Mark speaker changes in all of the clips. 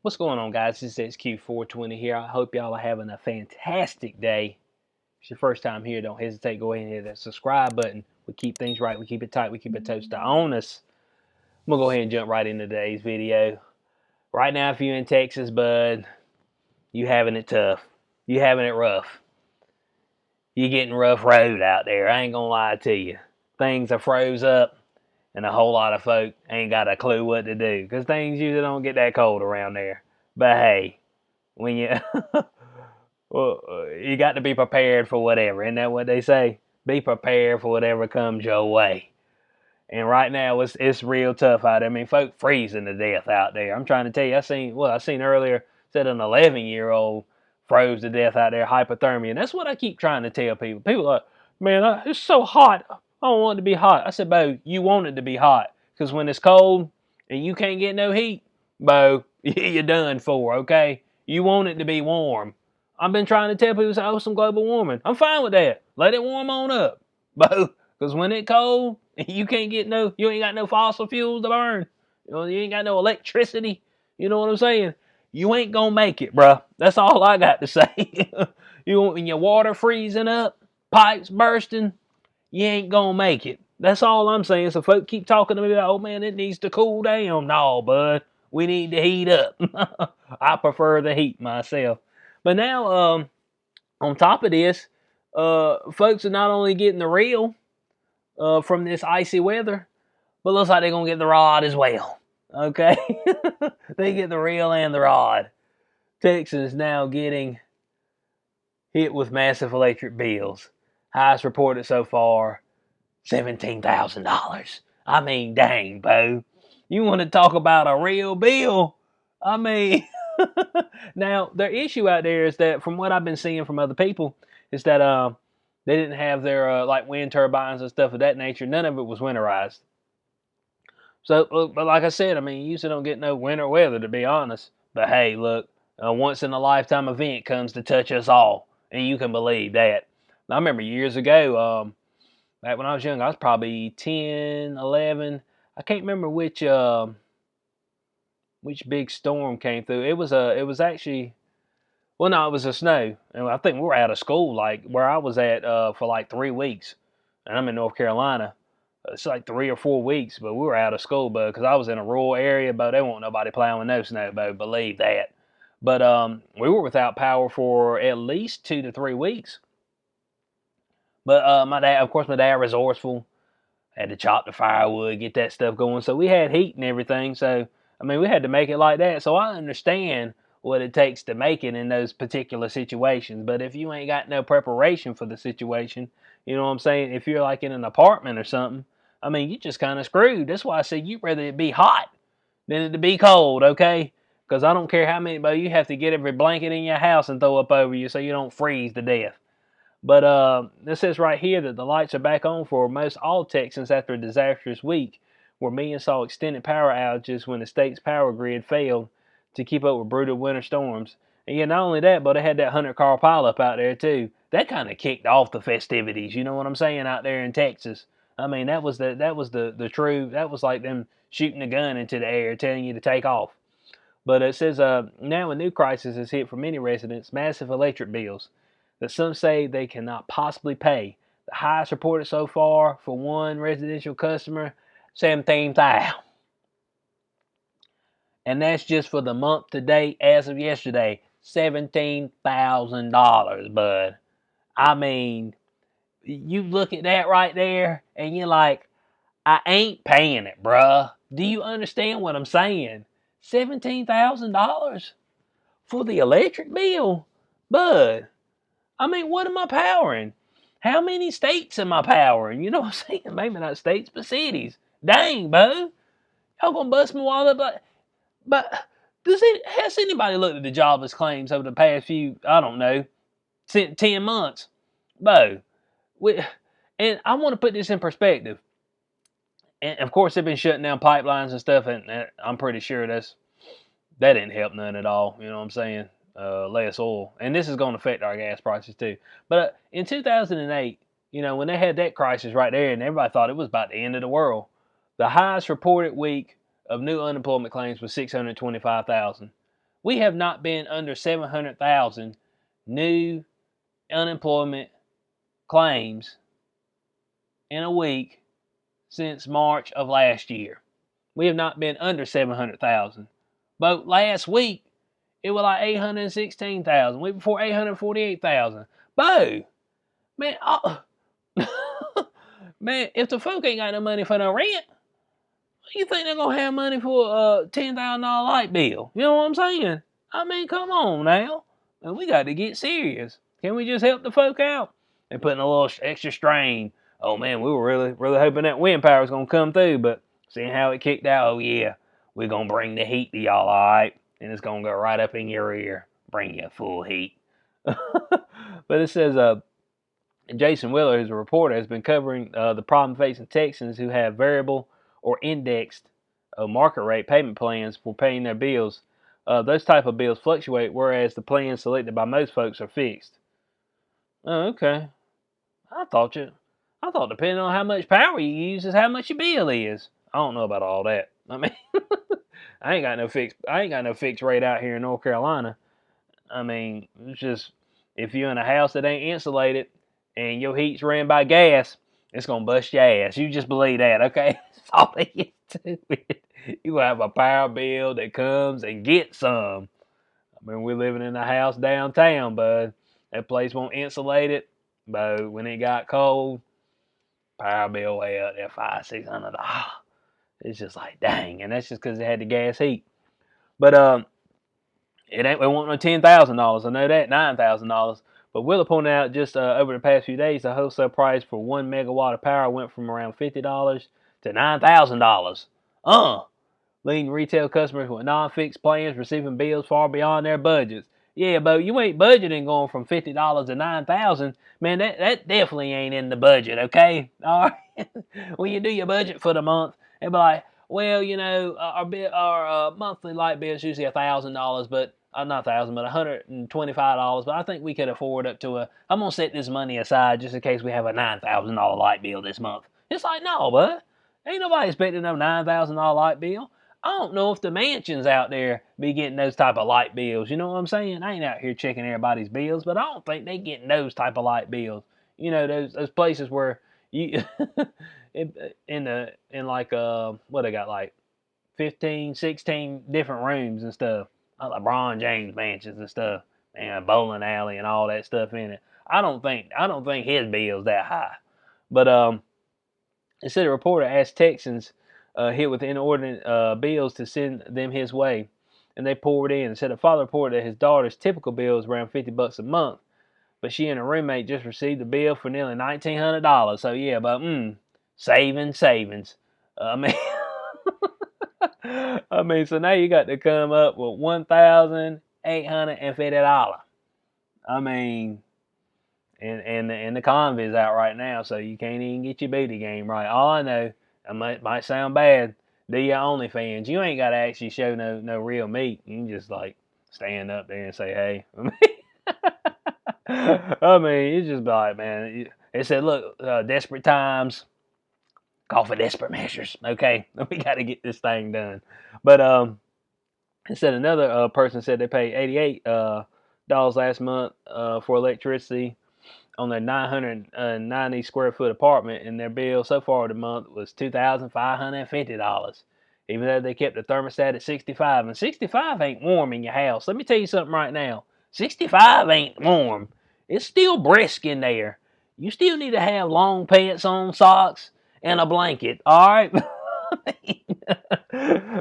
Speaker 1: What's going on, guys? This is XQ420 here. I hope y'all are having a fantastic day. If it's your first time here, don't hesitate. Go ahead and hit that subscribe button. We keep things right. We keep it tight. We keep it toasted on us. I'm going to go ahead and jump right into today's video. Right now, if you're in Texas, bud, you having it tough. You having it rough. You getting rough road out there. I ain't going to lie to you. Things are froze up, and a whole lot of folk ain't got a clue what to do, because things usually don't get that cold around there. But hey, when you well, you got to be prepared for whatever. Isn't that what they say? Be prepared for whatever comes your way. And right now it's real tough out there. I mean, folk freezing to death out there. I'm trying to tell you, I seen earlier said an 11-year-old froze to death out there, hypothermia. And that's what I keep trying to tell people. People are like, man, it's so hot. I don't want it to be hot. I said, Bo, you want it to be hot. Because when it's cold and you can't get no heat, Bo, you're done for, okay? You want it to be warm. I've been trying to tell people, say, oh, some global warming. I'm fine with that. Let it warm on up, Bo. Because when it cold, you ain't got no fossil fuels to burn. You ain't got no electricity. You know what I'm saying? You ain't gonna make it, bruh. That's all I got to say. When your water freezing up, pipes bursting, you ain't gonna make it. That's all I'm saying. So folks keep talking to me about, oh man, it needs to cool down. No, bud, we need to heat up. I prefer the heat myself. But now, on top of this, folks are not only getting the real from this icy weather, but looks like they're gonna get the rod as well. Okay, they get the real and the rod. Texas now getting hit with massive electric bills. Highest reported so far, $17,000. I mean, dang, Bo. You want to talk about a real bill? I mean, now their issue out there is that, from what I've been seeing from other people, is that they didn't have their like wind turbines and stuff of that nature. None of it was winterized. So, but like I said, I mean, you usually don't get no winter weather, to be honest. But hey, look, a once in a lifetime event comes to touch us all, and you can believe that. I remember years ago, back when I was young, I was probably 10, 11. I can't remember which big storm came through. It was actually, well, no, it was a snow, and I think we were out of school, like where I was at, for like 3 weeks, and I'm in North Carolina. It's like 3 or 4 weeks, but we were out of school, but because I was in a rural area, but there won't nobody plowing no snow, but believe that. But we were without power for at least 2 to 3 weeks. But my dad, of course, my dad resourceful, had to chop the firewood, get that stuff going. So we had heat and everything. So I mean, we had to make it like that. So I understand what it takes to make it in those particular situations. But if you ain't got no preparation for the situation, you know what I'm saying? If you're like in an apartment or something, I mean, you just kind of screwed. That's why I say you'd rather it be hot than it to be cold, okay? Because I don't care how many, but you have to get every blanket in your house and throw up over you so you don't freeze to death. But it says right here that the lights are back on for most all Texans after a disastrous week, where millions saw extended power outages when the state's power grid failed to keep up with brutal winter storms. And yeah, not only that, but they had that 100-car pileup out there too. That kind of kicked off the festivities. You know what I'm saying, out there in Texas. I mean, that was the true. That was like them shooting a gun into the air, telling you to take off. But it says now a new crisis has hit for many residents: massive electric bills that some say they cannot possibly pay. The highest reported so far for one residential customer, 17,000. And that's just for the month to date as of yesterday. $17,000, bud. I mean, you look at that right there and you're like, I ain't paying it, bruh. Do you understand what I'm saying? $17,000 for the electric bill? Bud, I mean, what am I powering? How many states am I powering? You know what I'm saying? Maybe not states, but cities. Dang, bro. Y'all gonna bust me while up? But has anybody looked at the jobless claims over the past few, I don't know, 10 months? Bo, and I want to put this in perspective. And of course, they've been shutting down pipelines and stuff, and I'm pretty sure that didn't help none at all. You know what I'm saying? Less oil, and this is going to affect our gas prices too. But in 2008, when they had that crisis right there, and everybody thought it was about the end of the world, the highest reported week of new unemployment claims was 625,000. We have not been under 700,000 new unemployment claims in a week since March of last year. We have not been under 700,000. But last week, it was like 816,000. Week before, 848,000. Bo, man, man, if the folk ain't got no money for no rent, you think they're gonna have money for a $10,000 light bill? You know what I'm saying? I mean, come on now. Man, we got to get serious. Can we just help the folk out? They're putting a little extra strain. Oh man, we were really hoping that wind power was gonna come through, but seeing how it kicked out, oh yeah, we're gonna bring the heat to y'all, all right? And it's gonna go right up in your ear, bring you full heat. But it says, Jason Wheeler, who's a reporter, has been covering the problem facing Texans who have variable or indexed market rate payment plans for paying their bills. Those type of bills fluctuate, whereas the plans selected by most folks are fixed. Oh, okay. I thought depending on how much power you use is how much your bill is. I don't know about all that. I mean, I ain't got no fixed rate out here in North Carolina. I mean, it's just if you're in a house that ain't insulated and your heat's ran by gas, it's gonna bust your ass. You just believe that, okay? That's all they get to it. You gonna have a power bill that comes and gets some. I mean, we're living in a house downtown, bud. That place won't insulate it, but when it got cold, power bill way up there, $500-$600. It's just like dang, and that's just because it had the gas heat. But it won't no $10,000. I know that $9,000. But Willa pointed out just over the past few days, the wholesale price for 1 megawatt of power went from around $50 to $9,000. Leading retail customers with non-fixed plans receiving bills far beyond their budgets. Yeah, but you ain't budgeting going from $50 to $9,000. Man, that definitely ain't in the budget, okay? All right. When you do your budget for the month, it'll be like, well, you know, our monthly light bill is usually $1,000, but not $1,000, but $125. But I think we could afford up to I'm gonna set this money aside just in case we have a $9,000 light bill this month. It's like, no, bud, ain't nobody expecting no $9,000 light bill. I don't know if the mansions out there be getting those type of light bills. You know what I'm saying? I ain't out here checking everybody's bills, but I don't think they getting those type of light bills. You know, those places where you in like what they got, like 15, 16 different rooms and stuff. Like LeBron James mansions and stuff, and a bowling alley and all that stuff in it. I don't think his bill's that high. But it said a reporter asked Texans hit with inordinate bills to send them his way, and they poured in. It said a father reported that his daughter's typical bill is around $50 a month, but she and her roommate just received a bill for nearly $1,900. So yeah, but savings. I mean, so now you got to come up with $1,850. I mean, and the convict's out right now, so you can't even get your booty game right. All I know, it might sound bad, do your OnlyFans. You ain't got to actually show no real meat. You can just like stand up there and say, hey. I mean, it's just like, man, it said, look, desperate times call for desperate measures. Okay, we got to get this thing done. But it said another person said they paid $88 last month for electricity on their 990 square foot apartment, and their bill so far the month was $2,550. Even though they kept the thermostat at 65, and 65 ain't warm in your house. Let me tell you something right now. 65 ain't warm. It's still brisk in there. You still need to have long pants on, socks, and a blanket. All right.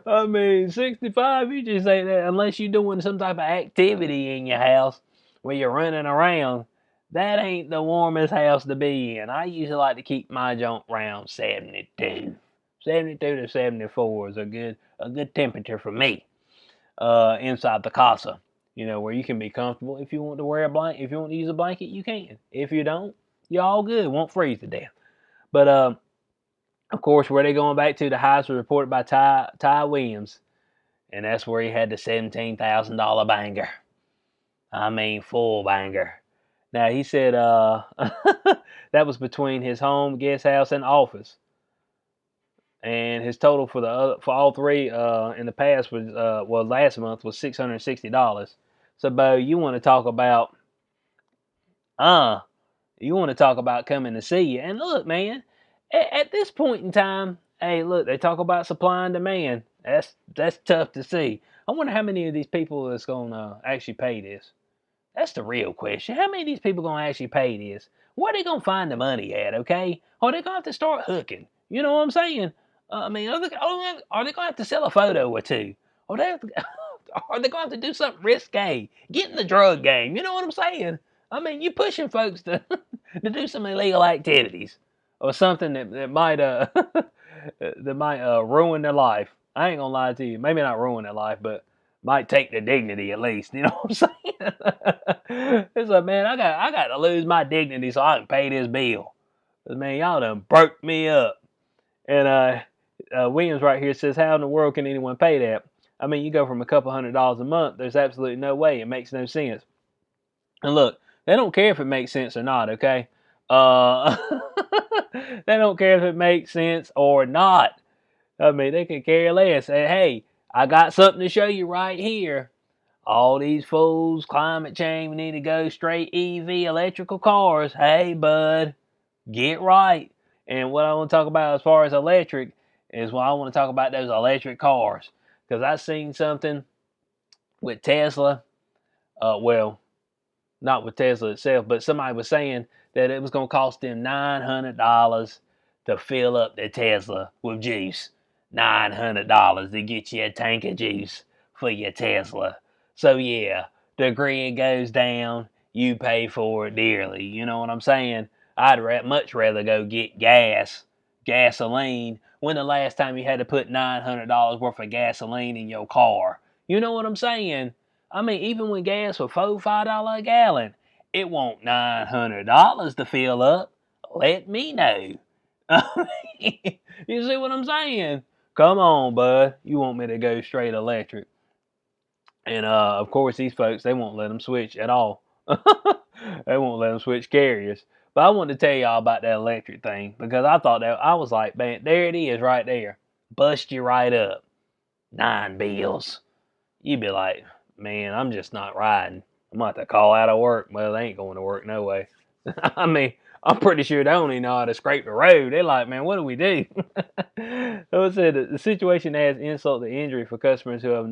Speaker 1: I mean, 65. You just say that unless you're doing some type of activity in your house where you're running around. That ain't the warmest house to be in. I usually like to keep my junk around 72. 72 to 74 is a good temperature for me. Inside the casa, you know, where you can be comfortable. If you want to wear a blanket, if you want to use a blanket, you can. If you don't, you're all good. Won't freeze to death. But of course, where they going back to, the highest was reported by Ty Williams, and that's where he had the $17,000 banger. I mean, full banger. Now, he said that was between his home, guest house, and office. and his total for for all three in the past was last month was $660. So, Bo, uh you want to talk about coming to see you? And look, man, at this point in time, hey, look, they talk about supply and demand. That's tough to see. I wonder how many of these people is gonna actually pay this. That's the real question. How many of these people gonna actually pay this? Where they gonna find the money at? Okay, or they gonna have to start hooking? You know what I'm saying? I mean, are they gonna have to sell a photo or two? Or they have to, are they gonna have to do something risque? Get in the drug game. You know what I'm saying? I mean, you pushing folks to to do some illegal activities or something that might that might ruin their life. I ain't gonna lie to you. Maybe not ruin their life, but might take their dignity at least. You know what I'm saying? It's like, man, I got to lose my dignity so I can pay this bill. 'Cause, man, y'all done broke me up. And Williams right here says, how in the world can anyone pay that? I mean, you go from a couple $100s a month. There's absolutely no way. It makes no sense. And look, they don't care if it makes sense or not. Okay. Uh, they don't care if it makes sense or not. I mean, they could care less. Say, hey, I got something to show you right here. All these fools, climate change, we need to go straight EV, electrical cars. Hey, bud, get right. And what I want to talk about as far as electric is I want to talk about those electric cars. Because I seen something with Tesla. Well, not with Tesla itself, but somebody was saying that it was going to cost them $900 to fill up their Tesla with juice. $900 to get you a tank of juice for your Tesla. So yeah, the grid goes down, you pay for it dearly. You know what I'm saying? I'd much rather go get gasoline. When the last time you had to put $900 worth of gasoline in your car? You know what I'm saying? I mean, even when gas was $4-5 a gallon, it won't $900 to fill up. Let me know. You see what I'm saying? Come on, bud. You want me to go straight electric? And of course, these folks, they won't let them switch at all. They won't let them switch carriers. But I wanted to tell y'all about that electric thing because I was like, man, there it is right there. Bust you right up. 9 bills. You'd be like, man, I'm just not riding. I'm about to call out of work. Well, they ain't going to work no way. I mean, I'm pretty sure they don't even know how to scrape the road. They're like, man, what do we do? So it said the situation adds insult to injury for customers who have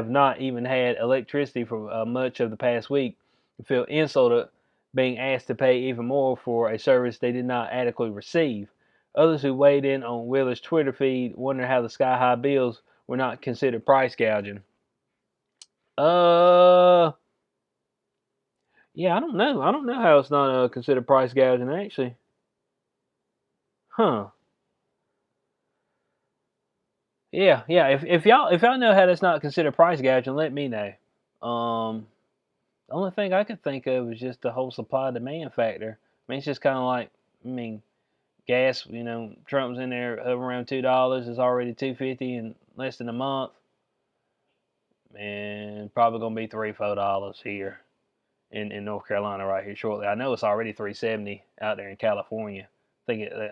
Speaker 1: not even had electricity for much of the past week feel insulted being asked to pay even more for a service they did not adequately receive. Others who weighed in on Wheeler's Twitter feed wonder how the sky-high bills were not considered price gouging. Yeah, I don't know. I don't know how it's not considered price gouging actually. Huh. Yeah, yeah. If y'all know how that's not considered price gouging, let me know. The only thing I could think of is just the whole supply demand factor. I mean, it's just kind of like, I mean, gas. You know, Trump's in there around $2. It's already $2.50 in less than a month. And probably gonna be $3-4 here in North Carolina right here shortly. I know it's already $3.70 out there in California. I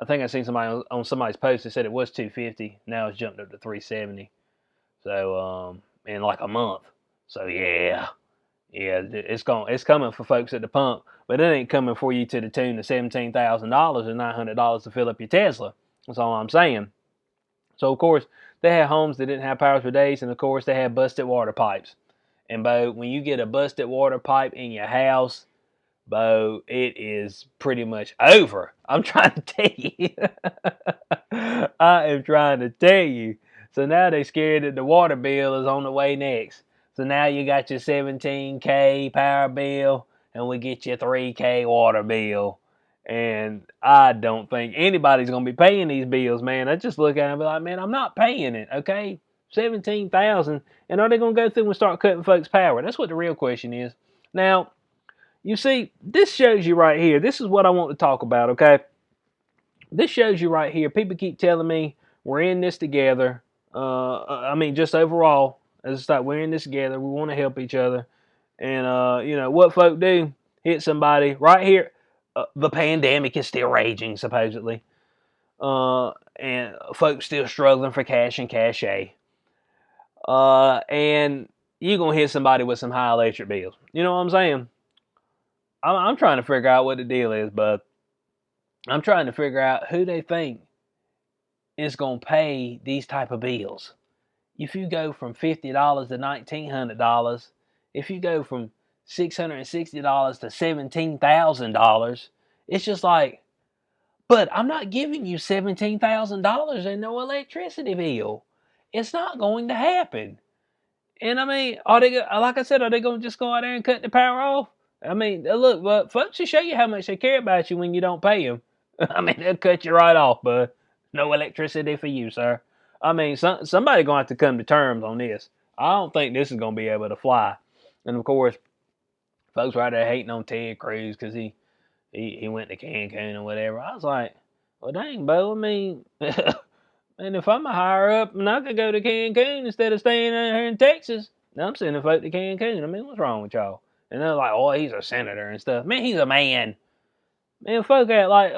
Speaker 1: think I seen somebody on somebody's post that said it was $2.50. Now it's jumped up to $3.70. So in like a month. So yeah, it's coming for folks at the pump, but it ain't coming for you to the tune of $17,000 or $900 to fill up your Tesla. That's all I'm saying. So of course they had homes that didn't have power for days, and of course they had busted water pipes. And Bo, when you get a busted water pipe in your house, Bo, it is pretty much over. I'm trying to tell you. I am trying to tell you. So now they scared that the water bill is on the way next. So now you got your 17K power bill, and we get your 3K water bill. And I don't think anybody's gonna be paying these bills, man. I just look at it and be like, man, I'm not paying it, okay? 17,000, and are they gonna go through and start cutting folks' power? That's what the real question is. Now, you see, this shows you right here. This is what I want to talk about, okay? This shows you right here. People keep telling me we're in this together. I mean, just overall, it's like we're in this together. We want to help each other. And, you know, what folk do, hit somebody right here. The pandemic is still raging, supposedly. and folks still struggling for cash and cachet. And you're going to hit somebody with some high electric bills. You know what I'm saying? I'm trying to figure out what the deal is, but I'm trying to figure out who they think is going to pay these type of bills. If you go from $50 to $1,900, if you go from $660 to $17,000, it's just like, but I'm not giving you $17,000 and no electricity bill. It's not going to happen. And I mean, are they, like I said, are they going to just go out there and cut the power off? I mean, look, but folks will show you how much they care about you when you don't pay them. I mean, they'll cut you right off, bud. No electricity for you, sir. I mean, somebody going to have to come to terms on this. I don't think this is going to be able to fly. And of course, folks right there hating on Ted Cruz because he went to Cancun or whatever. I was like, well, dang, Bo, I mean, and if I'm a higher up and I could go to Cancun instead of staying out here in Texas, I'm sending folk to Cancun. I mean, what's wrong with y'all? And they're like, oh, he's a senator and stuff. Man, he's a man. Man, folk act like,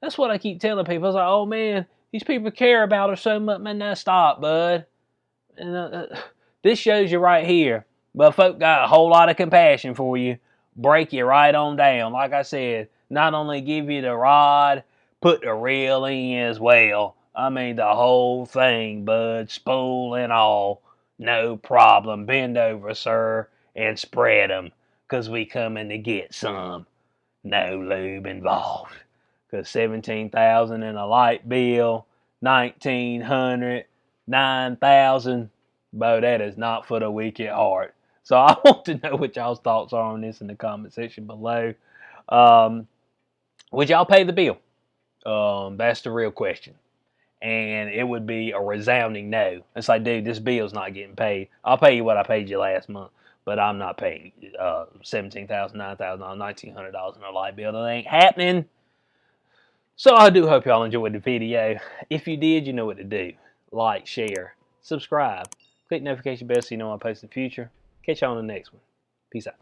Speaker 1: that's what I keep telling people. I was like, oh, man, these people care about her so much. Man, now stop, bud. And this shows you right here. But folk got a whole lot of compassion for you. Break you right on down. Like I said, not only give you the rod, put the reel in as well. I mean, the whole thing, bud. Spool and all. No problem. Bend over, sir, and spread 'em. 'Cause we coming to get some. No lube involved. 'Cause 17,000 in a light bill, 1,900, 9,000. Bo, that is not for the weak at heart. So I want to know what y'all's thoughts are on this in the comment section below. Would y'all pay the bill? That's the real question. And it would be a resounding no. It's like, dude, this bill's not getting paid. I'll pay you what I paid you last month, but I'm not paying $17,000, $9,000, $1,900 in a light bill. That ain't happening. So I do hope y'all enjoyed the video. If you did, you know what to do. Like, share, subscribe, click notification bell so you know when I post in the future. Catch y'all on the next one. Peace out.